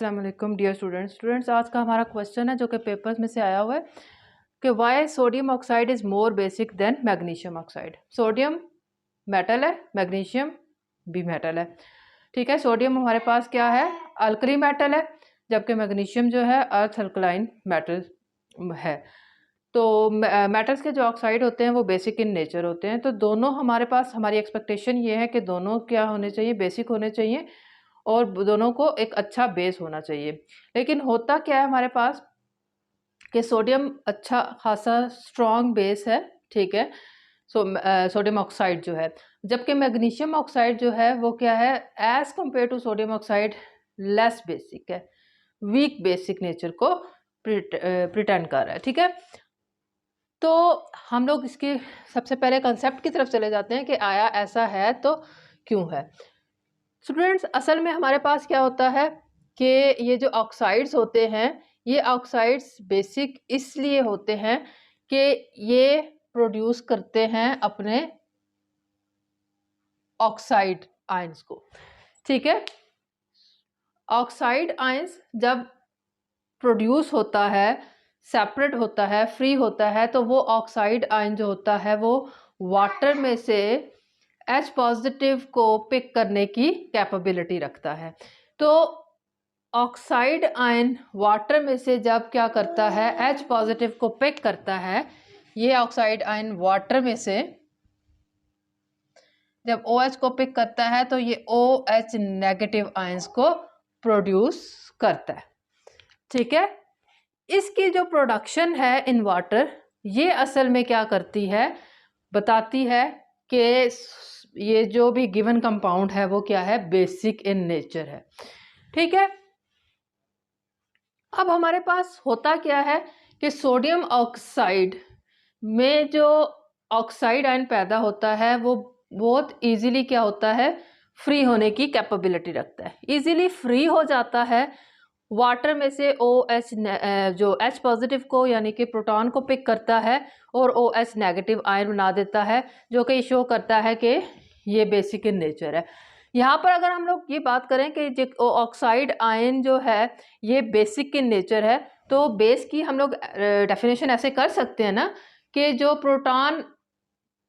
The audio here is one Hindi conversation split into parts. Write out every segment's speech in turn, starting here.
अस्सलाम वालेकुम डियर स्टूडेंट्स। आज का हमारा क्वेश्चन है जो कि पेपर्स में से आया हुआ है कि why sodium oxide is more basic than magnesium oxide. Sodium metal है, मैग्नीशियम भी मेटल है। ठीक है, सोडियम हमारे पास क्या है, अल्कली मेटल है, जबकि मैग्नीशियम जो है अर्थ अल्कलाइन मेटल है। तो मेटल्स के जो ऑक्साइड होते हैं वो बेसिक इन नेचर होते हैं। तो दोनों हमारे पास, हमारी एक्सपेक्टेशन ये है कि दोनों क्या होने चाहिए, बेसिक होने चाहिए और दोनों को एक अच्छा बेस होना चाहिए। लेकिन होता क्या है हमारे पास कि सोडियम अच्छा खासा स्ट्रॉन्ग बेस है, ठीक है, सोडियम ऑक्साइड जो है, जबकि मैग्नीशियम ऑक्साइड जो है वो क्या है, as compare to sodium oxide less basic है, वीक बेसिक नेचर को प्रिटेंड कर रहा है। ठीक है, तो हम लोग इसके सबसे पहले कंसेप्ट की तरफ चले जाते हैं कि आया ऐसा है तो क्यों है। स्टूडेंट्स, असल में हमारे पास क्या होता है कि ये जो ऑक्साइड्स होते हैं, ये ऑक्साइड्स बेसिक इसलिए होते हैं कि ये प्रोड्यूस करते हैं अपने ऑक्साइड आयंस को। ठीक है, ऑक्साइड आयंस जब प्रोड्यूस होता है, सेपरेट होता है, फ्री होता है, तो वो ऑक्साइड आयन जो होता है वो वाटर में से H पॉजिटिव को पिक करने की कैपेबिलिटी रखता है। तो ऑक्साइड आयन वाटर में से जब क्या करता है, H पॉजिटिव को पिक करता है, ये ऑक्साइड आयन वाटर में से जब OH को पिक करता है तो ये OH नेगेटिव आयंस को प्रोड्यूस करता है। ठीक है, इसकी जो प्रोडक्शन है इन वाटर, ये असल में क्या करती है, बताती है कि ये जो भी गिवन कंपाउंड है वो क्या है, बेसिक इन नेचर है। ठीक है, अब हमारे पास होता क्या है कि सोडियम ऑक्साइड में जो ऑक्साइड आयन पैदा होता है वो बहुत इजीली क्या होता है, फ्री होने की कैपेबिलिटी रखता है, इजीली फ्री हो जाता है वाटर में से। OH जो H पॉजिटिव को यानी कि प्रोटॉन को पिक करता है और OH नेगेटिव आयन बना देता है, जो कि शो करता है कि ये बेसिक इन नेचर है। यहाँ पर अगर हम लोग ये बात करें कि ऑक्साइड आयन जो है ये बेसिक इन नेचर है, तो बेस की हम लोग डेफिनेशन ऐसे कर सकते हैं ना कि जो प्रोटॉन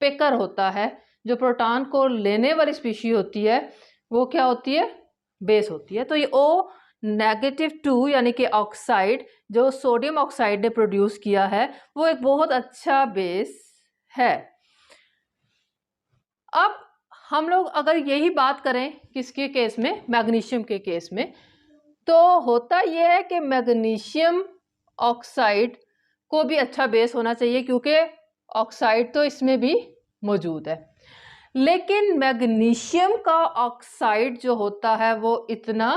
पिकर होता है, जो प्रोटॉन को लेने वाली स्पीशी होती है, वो क्या होती है, बेस होती है। तो ये O-2 यानी कि ऑक्साइड जो सोडियम ऑक्साइड ने प्रोड्यूस किया है वो एक बहुत अच्छा बेस है। अब हम लोग अगर यही बात करें किसके केस में, मैग्नीशियम के केस में, तो होता यह है कि मैग्नीशियम ऑक्साइड को भी अच्छा बेस होना चाहिए क्योंकि ऑक्साइड तो इसमें भी मौजूद है। लेकिन मैग्नीशियम का ऑक्साइड जो होता है वो इतना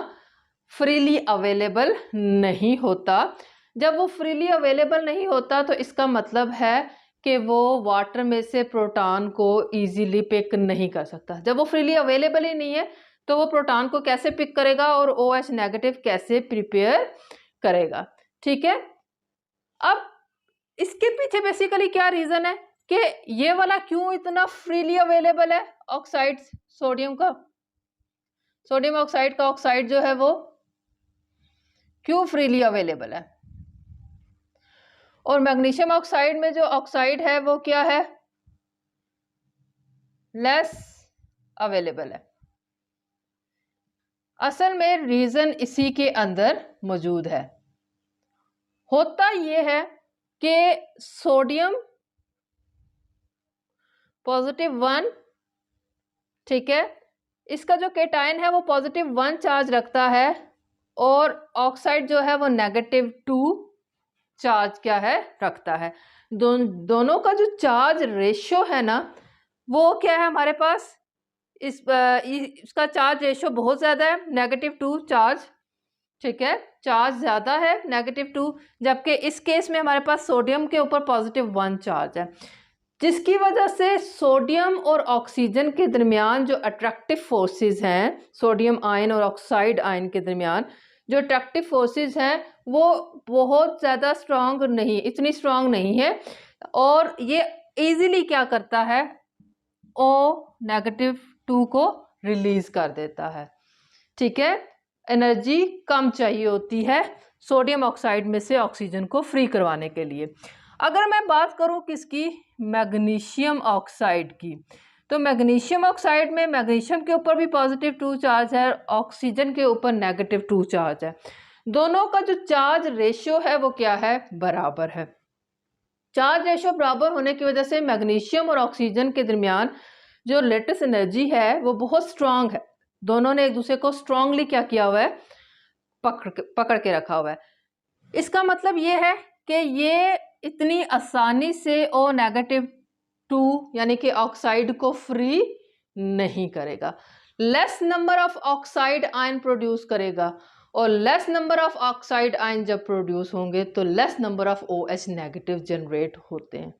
फ्रीली अवेलेबल नहीं होता। जब वो फ्रीली अवेलेबल नहीं होता तो इसका मतलब है कि वो वाटर में से प्रोटॉन को इजीली पिक नहीं कर सकता। जब वो फ्रीली अवेलेबल ही नहीं है तो वो प्रोटॉन को कैसे पिक करेगा और OH नेगेटिव कैसे प्रिपेयर करेगा। ठीक है, अब इसके पीछे बेसिकली क्या रीजन है कि ये वाला क्यों इतना फ्रीली अवेलेबल है ऑक्साइड, सोडियम का, सोडियम ऑक्साइड का ऑक्साइड जो है वो क्यों फ्रीली अवेलेबल है, और मैग्नीशियम ऑक्साइड में जो ऑक्साइड है वो क्या है, लेस अवेलेबल है। असल में रीजन इसी के अंदर मौजूद है। होता ये है कि सोडियम +1, ठीक है, इसका जो केटायन है वो +1 चार्ज रखता है और ऑक्साइड जो है वो -2 चार्ज क्या है, रखता है। दोनों का जो चार्ज रेशियो है ना वो क्या है हमारे पास, इसका चार्ज रेशियो बहुत ज़्यादा है, -2 चार्ज। ठीक है, चार्ज ज़्यादा है -2, जबकि इस केस में हमारे पास सोडियम के ऊपर +1 चार्ज है, जिसकी वजह से सोडियम और ऑक्सीजन के दरमियान जो अट्रैक्टिव फोर्सेस हैं, सोडियम आयन और ऑक्साइड आयन के दरमियान जो अट्रैक्टिव फोर्सेस हैं वो बहुत ज़्यादा स्ट्रॉन्ग नहीं, इतनी स्ट्रॉन्ग नहीं है, और ये इजीली क्या करता है, O-2 को रिलीज कर देता है। ठीक है, एनर्जी कम चाहिए होती है सोडियम ऑक्साइड में से ऑक्सीजन को फ्री करवाने के लिए। अगर मैं बात करूं किसकी, मैग्नीशियम ऑक्साइड की, तो मैग्नीशियम ऑक्साइड में मैग्नीशियम के ऊपर भी पॉजिटिव 2 चार्ज है, ऑक्सीजन के ऊपर नेगेटिव 2 चार्ज है। दोनों का जो चार्ज रेशियो है वो क्या है, बराबर है। चार्ज रेशियो बराबर होने की वजह से मैग्नीशियम और ऑक्सीजन के दरमियान जो लेटेस्ट एनर्जी है वो बहुत स्ट्रांग है। दोनों ने एक दूसरे को स्ट्रांगली क्या किया हुआ है, पकड़ के रखा हुआ है। इसका मतलब ये है कि ये इतनी आसानी से ओ नेगेटिव 2 यानी कि ऑक्साइड को फ्री नहीं करेगा। Less number of oxide ion produce करेगा, और less number of oxide ion जब प्रोड्यूस होंगे तो less number of OH negative generate होते हैं।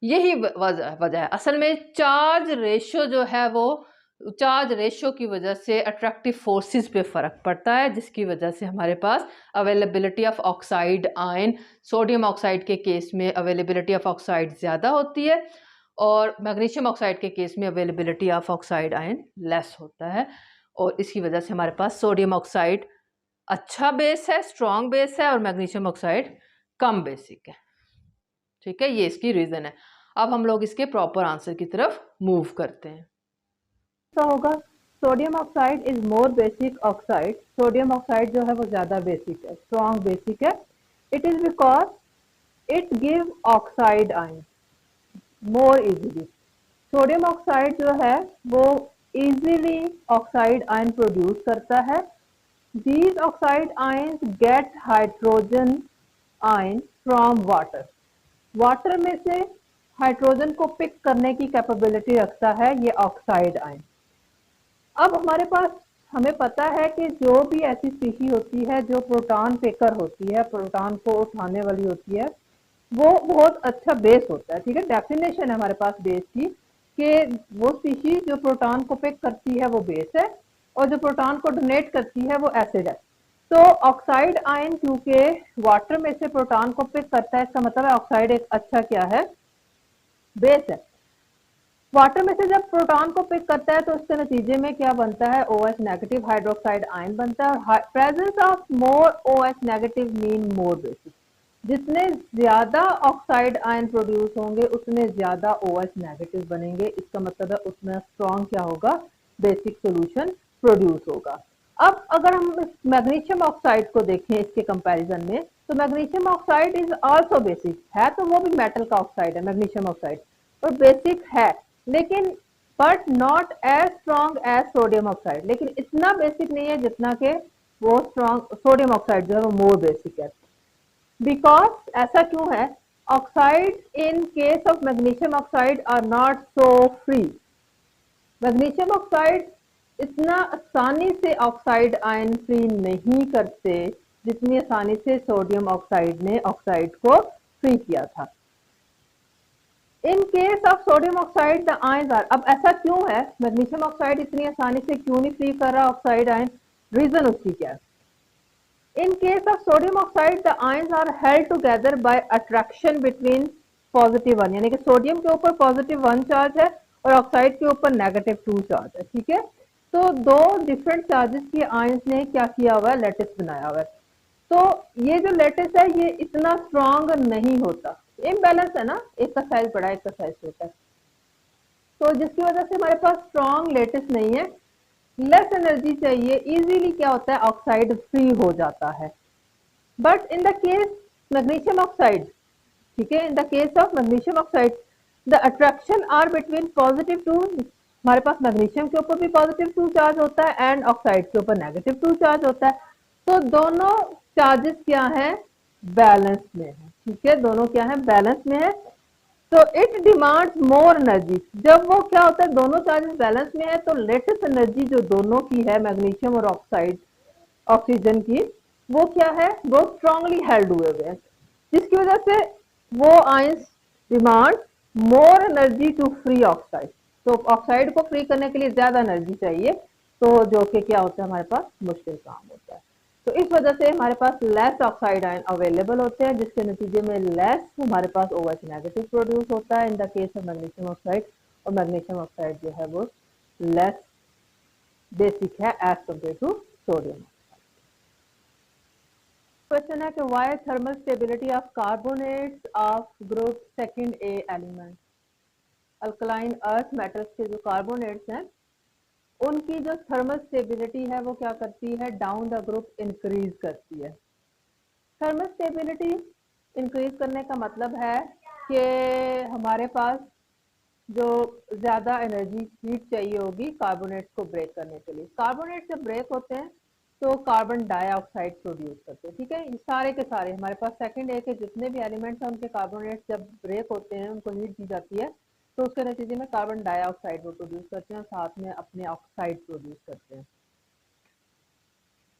यही वजह है। असल में चार्ज रेशियो जो है वो, चार्ज रेशियो की वजह से अट्रैक्टिव फोर्सेस पे फ़र्क पड़ता है, जिसकी वजह से हमारे पास availability of oxide ion, sodium oxide के केस में अवेलेबिलिटी ऑफ ऑक्साइड ज़्यादा होती है और मैग्नीशियम ऑक्साइड के केस में availability of oxide ion less होता है। और इसकी वजह से हमारे पास सोडियम ऑक्साइड अच्छा बेस है, स्ट्रॉन्ग बेस है, और मैग्नीशियम ऑक्साइड कम बेसिक है। ठीक है, ये इसकी रीज़न है। अब हम लोग इसके प्रॉपर आंसर की तरफ मूव करते हैं। तो होगा sodium oxide is more basic oxide. Sodium oxide जो है वो ज़्यादा बेसिक है, स्ट्रॉन्ग बेसिक है। It is because it give oxide ion more easily. Sodium oxide जो है वो इजीली ऑक्साइड आयन प्रोड्यूस करता है। These oxide ions get hydrogen ions from water. Water में से हाइड्रोजन को पिक करने की कैपेबिलिटी रखता है ये ऑक्साइड आयन। अब हमारे पास, हमें पता है कि जो भी ऐसी स्पीशी होती है जो प्रोटॉन पेकर होती है, प्रोटॉन को उठाने वाली होती है, वो बहुत अच्छा बेस होता है। ठीक है, डेफिनेशन है हमारे पास बेस की कि वो स्पीशी जो प्रोटॉन को पिक करती है वो बेस है, और जो प्रोटॉन को डोनेट करती है वो एसिड है। तो ऑक्साइड आयन क्योंकि वाटर में से प्रोटॉन को पिक करता है, इसका मतलब है ऑक्साइड एक अच्छा क्या है, बेस है। वाटर में से जब प्रोटॉन को पिक करता है तो उसके नतीजे में क्या बनता है, OH नेगेटिव हाइड्रोक्साइड आयन बनता है। और presence of more OH negative mean more basic. जितने ज्यादा ऑक्साइड आयन प्रोड्यूस होंगे उतने ज्यादा OH नेगेटिव बनेंगे। इसका मतलब है उतना स्ट्रॉन्ग क्या होगा, बेसिक सोल्यूशन प्रोड्यूस होगा। अब अगर हम मैग्नीशियम ऑक्साइड को देखें इसके कंपैरिजन में, तो magnesium oxide is also basic है, तो वो भी मेटल का ऑक्साइड है मैग्नीशियम ऑक्साइड, और बेसिक है, लेकिन but not as strong as sodium oxide. लेकिन इतना बेसिक नहीं है जितना कि वो स्ट्रॉन्ग सोडियम ऑक्साइड जो है वो मोर बेसिक है। बिकॉज ऐसा क्यों है, oxide in case of magnesium oxide are not so free. Magnesium oxide इतना आसानी से ऑक्साइड आयन फ्री नहीं करते जितनी आसानी से सोडियम ऑक्साइड ने ऑक्साइड को फ्री किया था। In case of sodium oxide the ions are, अब ऐसा क्यों है, मैग्नीशियम ऑक्साइड इतनी आसानी से क्यों नहीं फ्री कर रहा ऑक्साइड आयन, रीजन उसकी क्या है। In case of sodium oxide the ions are held together by attraction between positive 1, यानी कि सोडियम के ऊपर पॉजिटिव 1 चार्ज है और ऑक्साइड के ऊपर नेगेटिव 2 चार्ज है। ठीक है, तो दो डिफरेंट चार्जेस के आयंस ने क्या किया हुआ है, लेटिस बनाया हुआ है। तो ये जो लेटिस है ये इतना स्ट्रॉन्ग नहीं होता, इम्बैलेंस है ना, एक का साइज बड़ा एक का साइज छोटा है, तो जिसकी वजह से हमारे पास स्ट्रॉन्ग लेटिस नहीं है, लेस एनर्जी चाहिए, इजीली क्या होता है ऑक्साइड फ्री हो जाता है। But in the case magnesium oxide, ठीक है, in the case of magnesium oxide the attraction are between positive 2, हमारे पास मैग्नीशियम के ऊपर भी पॉजिटिव 2 चार्ज होता है एंड ऑक्साइड के ऊपर नेगेटिव 2 चार्ज होता है, तो दोनों चार्जेस क्या है, बैलेंस में है। ठीक है, दोनों क्या है, बैलेंस में है। तो इट डिमांड्स मोर एनर्जी, जब वो क्या होता है दोनों चार्जेस बैलेंस में है तो लेटेस्ट एनर्जी जो दोनों की है मैग्नीशियम और ऑक्साइड ऑक्सीजन की, वो क्या है, वो स्ट्रांगली हेल्ड हुए हुए हैं, जिसकी वजह से वो ions demand more energy to free oxide. तो ऑक्साइड को फ्री करने के लिए ज्यादा एनर्जी चाहिए, तो जो कि क्या होता है हमारे पास मुश्किल काम होता है। तो इस वजह से हमारे पास लेस ऑक्साइड आयन अवेलेबल होते हैं, जिसके नतीजे में लेस हमारे पास OH नेगेटिव प्रोड्यूस होता है in the case of magnesium oxide, और मैग्नीशियम ऑक्साइड जो है वो लेस बेसिक है as compare to sodium. Question है कि why thermal stability of carbonates of group second A element, alkaline earth metals के जो कार्बोनेट्स हैं उनकी जो थर्मल स्टेबिलिटी है वो क्या करती है, डाउन द ग्रुप इंक्रीज करती है। थर्मल स्टेबिलिटी इंक्रीज करने का मतलब है कि हमारे पास जो ज़्यादा एनर्जी हीट चाहिए होगी कार्बोनेट्स को ब्रेक करने के लिए। कार्बोनेट जब ब्रेक होते हैं तो कार्बन डाइऑक्साइड प्रोड्यूस करते हैं, ठीक है। ये सारे के सारे हमारे पास सेकंड ए के जितने भी एलिमेंट्स हैं उनके कार्बोनेट्स जब ब्रेक होते हैं, उनको हीट दी जाती है तो उसके नतीजे में कार्बन डाइऑक्साइड वो प्रोड्यूस करते हैं और साथ में अपने ऑक्साइड प्रोड्यूस करते हैं।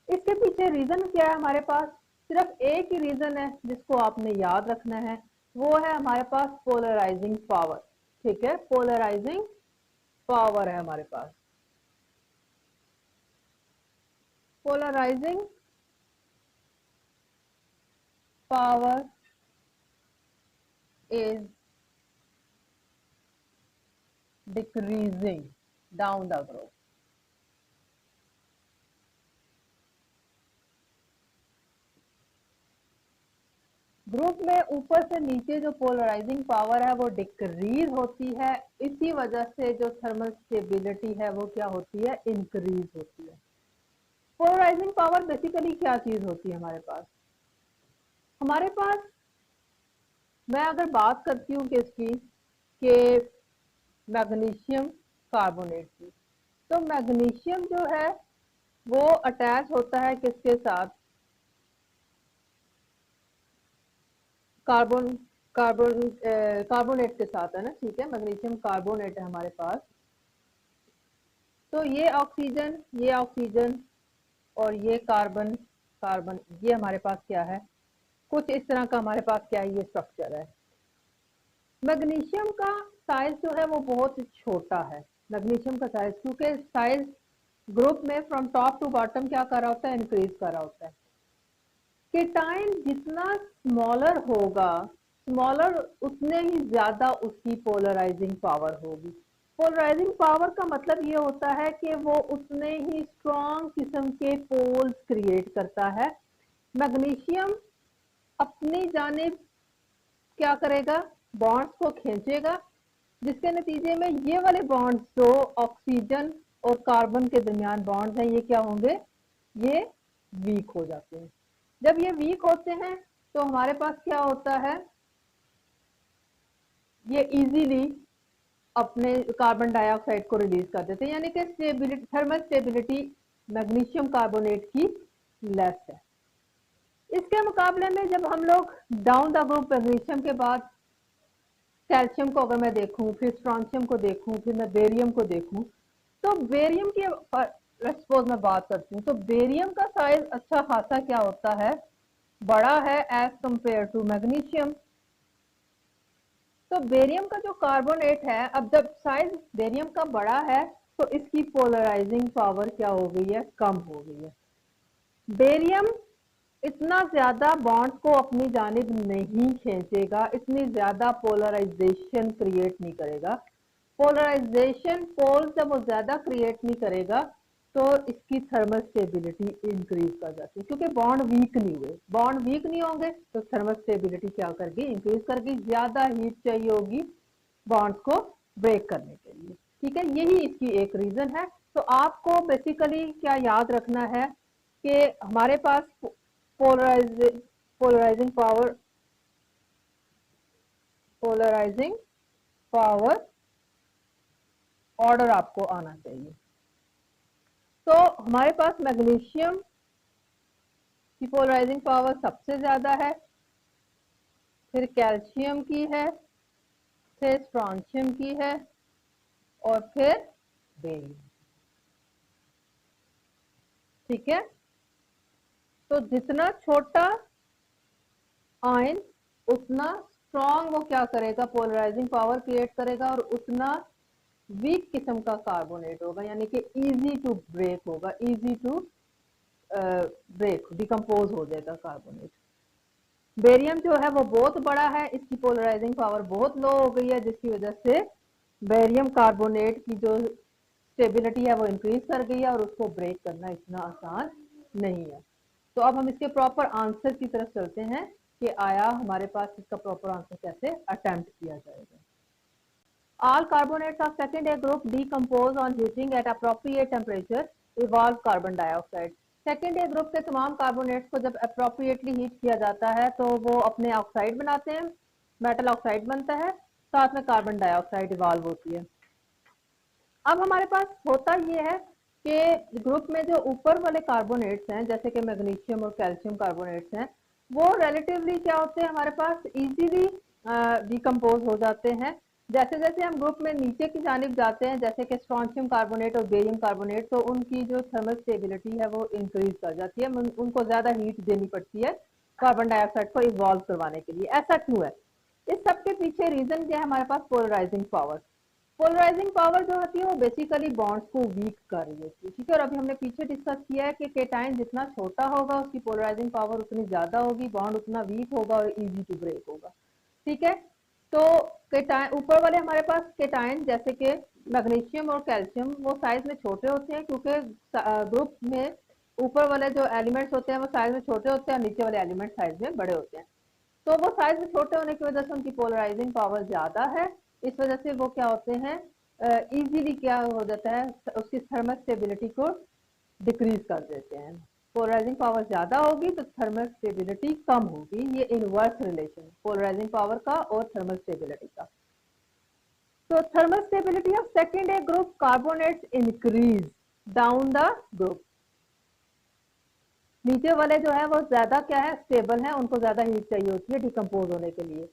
इसके पीछे रीजन क्या है, हमारे पास सिर्फ एक ही रीजन है जिसको आपने याद रखना है, वो है हमारे पास पोलराइजिंग पावर, ठीक है। पोलराइजिंग पावर है हमारे पास, polarising power is decreasing down the group. Group में ऊपर से नीचे जो पोलराइजिंग पावर है वो डिक्रीज होती है, इसी वजह से जो थर्मल स्टेबिलिटी है वो क्या होती है, इंक्रीज होती है। पोलराइजिंग पावर बेसिकली क्या चीज होती है हमारे पास मैं अगर बात करती हूँ किसकी, कि मैग्नीशियम कार्बोनेट की, तो मैग्नीशियम जो है वो अटैच होता है किसके साथ, कार्बोनेट के साथ है ना, ठीक है। मैग्नीशियम कार्बोनेट है हमारे पास, तो ये ऑक्सीजन और ये कार्बन ये हमारे पास क्या है, कुछ इस तरह का हमारे पास क्या है, ये स्ट्रक्चर है। मैग्नीशियम का साइज जो है वो बहुत छोटा है, मैग्नीशियम का साइज, क्योंकि साइज ग्रुप में फ्रॉम टॉप टू बॉटम क्या कर रहा होता है, इंक्रीज कर रहा होता है। केटाइन जितना स्मॉलर होगा, स्मॉलर उतने ही ज्यादा उसकी पोलराइजिंग पावर होगी। पोलराइजिंग पावर का मतलब ये होता है कि वो उतने ही स्ट्रॉन्ग किस्म के पोल्स क्रिएट करता है। मैग्नीशियम अपनी जानिब क्या करेगा, बॉन्ड्स को खींचेगा, जिसके नतीजे में ये वाले बॉन्ड्स जो ऑक्सीजन और कार्बन के दरमियान बॉन्ड्स हैं ये क्या होंगे, ये वीक हो जाते हैं। जब ये वीक होते हैं तो हमारे पास क्या होता है, ये इजीली अपने कार्बन डाइऑक्साइड को रिलीज कर देते हैं, यानी कि stability, thermal stability magnesium carbonate की लेस है। इसके मुकाबले में जब हम लोग डाउन द ग्रुप मैग्नीशियम के बाद कैल्शियम को अगर मैं देखूं, फिर स्ट्रॉन्शियम को देखूं, फिर मैं बेरियम को देखूं, तो बेरियम की सपोज मैं बात करती हूँ तो बेरियम का साइज अच्छा खासा क्या होता है, बड़ा है एज कंपेयर टू मैग्नीशियम। तो बेरियम का जो कार्बोनेट है, अब जब साइज बेरियम का बड़ा है तो इसकी पोलराइजिंग पावर क्या हो गई है, कम हो गई है। बेरियम इतना ज्यादा बॉन्ड को अपनी जानिब नहीं खींचेगा, इतनी ज्यादा पोलराइजेशन क्रिएट नहीं करेगा। पोलराइजेशन पोल जब वो ज्यादा क्रिएट नहीं करेगा तो इसकी थर्मल स्टेबिलिटी इंक्रीज कर जाती है, क्योंकि बॉन्ड वीक नहीं हुए। बॉन्ड वीक नहीं होंगे तो थर्मल स्टेबिलिटी क्या करगी, इंक्रीज करगी, ज्यादा हीट चाहिए होगी बॉन्ड को ब्रेक करने के लिए, ठीक है। यही इसकी एक रीजन है। तो आपको बेसिकली क्या याद रखना है कि हमारे पास पोलराइजिंग पावर ऑर्डर आपको आना चाहिए। तो हमारे पास मैग्नीशियम की पोलराइजिंग पावर सबसे ज्यादा है, फिर कैल्शियम की है, फिर स्ट्रॉन्शियम की है और फिर बेरियम, ठीक है। तो जितना छोटा आयन उतना स्ट्रॉन्ग वो क्या करेगा, पोलराइजिंग पावर क्रिएट करेगा और उतना वीक किस्म का कार्बोनेट होगा, यानी कि इजी टू ब्रेक होगा, इजी टू ब्रेक, डिकम्पोज हो जाएगा कार्बोनेट। बेरियम जो है वो बहुत बड़ा है, इसकी पोलराइजिंग पावर बहुत लो हो गई है, जिसकी वजह से बेरियम कार्बोनेट की जो स्टेबिलिटी है वो इंक्रीज कर गई है और उसको ब्रेक करना इतना आसान नहीं है। तो अब हम इसके प्रॉपर आंसर की तरफ चलते हैं कि आया हमारे पास इसका प्रॉपर आंसर कैसे अटेम्प्ट किया जाएगा। All carbonates of second A group decompose on heating at appropriate temperature, evolve carbon dioxide. Second A group के तमाम कार्बोनेट्स को जब अप्रोप्रिएटली हीट किया जाता है तो वो अपने ऑक्साइड बनाते हैं, मेटल ऑक्साइड बनता है, साथ में कार्बन डाइऑक्साइड इवॉल्व होती है। अब हमारे पास होता ये है कि ग्रुप में जो ऊपर वाले कार्बोनेट्स हैं जैसे कि मैग्नीशियम और कैल्शियम कार्बोनेट्स हैं, वो रिलेटिवली क्या होते हैं हमारे पास इजीली डिकम्पोज हो जाते हैं। जैसे जैसे हम ग्रुप में नीचे की जानिब जाते हैं जैसे कि स्ट्रॉन्शियम कार्बोनेट और बेरियम कार्बोनेट, तो उनकी जो थर्मल स्टेबिलिटी है वो इंक्रीज कर जाती है, उनको ज्यादा हीट देनी पड़ती है कार्बन डाइऑक्साइड को इवॉल्व करवाने के लिए। ऐसा क्यों है? इस सब के पीछे रीजन क्या है? हमारे पास पोलराइजिंग पावर। पोलराइजिंग पावर जो होती है वो बेसिकली बॉन्ड्स को वीक कर रही होती है, ठीक है। और अभी हमने पीछे डिस्कस किया है कि केटाइन जितना छोटा होगा उसकी पोलराइजिंग पावर उतनी ज्यादा होगी, बॉन्ड उतना वीक होगा और इजी टू ब्रेक होगा, ठीक है। तो केटाइन ऊपर वाले हमारे पास केटाइन जैसे कि मैग्नीशियम और कैल्शियम वो साइज में छोटे होते हैं क्योंकि ग्रुप में ऊपर वाले जो एलिमेंट्स होते हैं वो साइज में छोटे होते हैं और नीचे वाले एलिमेंट साइज में बड़े होते हैं। तो वो साइज में छोटे होने की वजह से उनकी पोलराइजिंग पावर ज्यादा है, इस वजह से वो क्या होते हैं इजीली क्या हो जाता है उसकी थर्मल स्टेबिलिटी को डिक्रीज कर देते हैं। पोलराइजिंग पावर ज्यादा होगी तो थर्मल स्टेबिलिटी कम होगी, ये इनवर्स रिलेशन पोलराइजिंग पावर का और थर्मल स्टेबिलिटी का। तो thermal stability of second A group carbonates increase down the group. नीचे वाले जो है वो ज्यादा क्या है स्टेबल है, उनको ज्यादा हीट चाहिए होती है डिकम्पोज होने के लिए।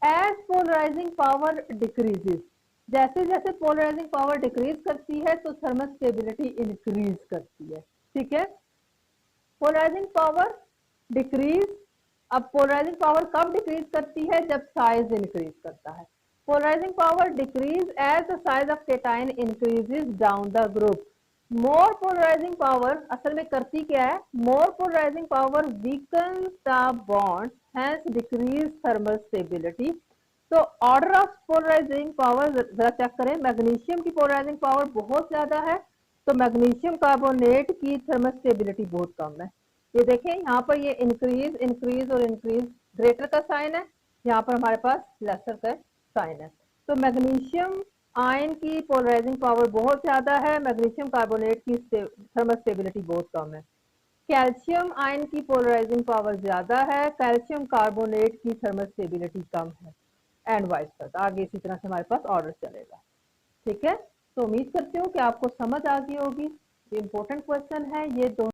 एज पोलराइजिंग पावर डिक्रीजेस, जैसे जैसे पोलराइजिंग पावर डिक्रीज करती है तो थर्मल स्टेबिलिटी इंक्रीज करती है, ठीक है। पोलराइजिंग पावर डिक्रीज, अब पोलराइजिंग पावर कब डिक्रीज करती है? जब साइज इंक्रीज करता है। Polarising power decrease as the size of cation increases down the group. More polarising power असल में करती क्या है? More polarising power weakens the bond, hence decrease thermal stability. तो ऑर्डर ऑफ पोलराइजिंग पावर जरा चेक करें। मैग्नीशियम की पोलराइजिंग पावर बहुत ज्यादा है तो मैग्नीशियम कार्बोनेट की थर्मल स्टेबिलिटी बहुत कम है। ये देखें यहाँ पर ये इंक्रीज इंक्रीज और इंक्रीज ग्रेटर का साइन है, यहाँ पर हमारे पास लेसर का साइन है। तो मैग्नीशियम आयन की पोलराइजिंग पावर बहुत ज्यादा है, मैग्नीशियम कार्बोनेट की थर्मल स्टेबिलिटी बहुत कम है। कैल्शियम आयन की पोलराइजिंग पावर ज्यादा है, कैल्शियम कार्बोनेट की थर्मल स्टेबिलिटी कम है, एंड वाइस वर्सा। आगे इसी तरह से हमारे पास ऑर्डर चलेगा, ठीक है। तो उम्मीद करती हूँ कि आपको समझ आ गई होगी। ये इंपॉर्टेंट क्वेश्चन है, ये दोनों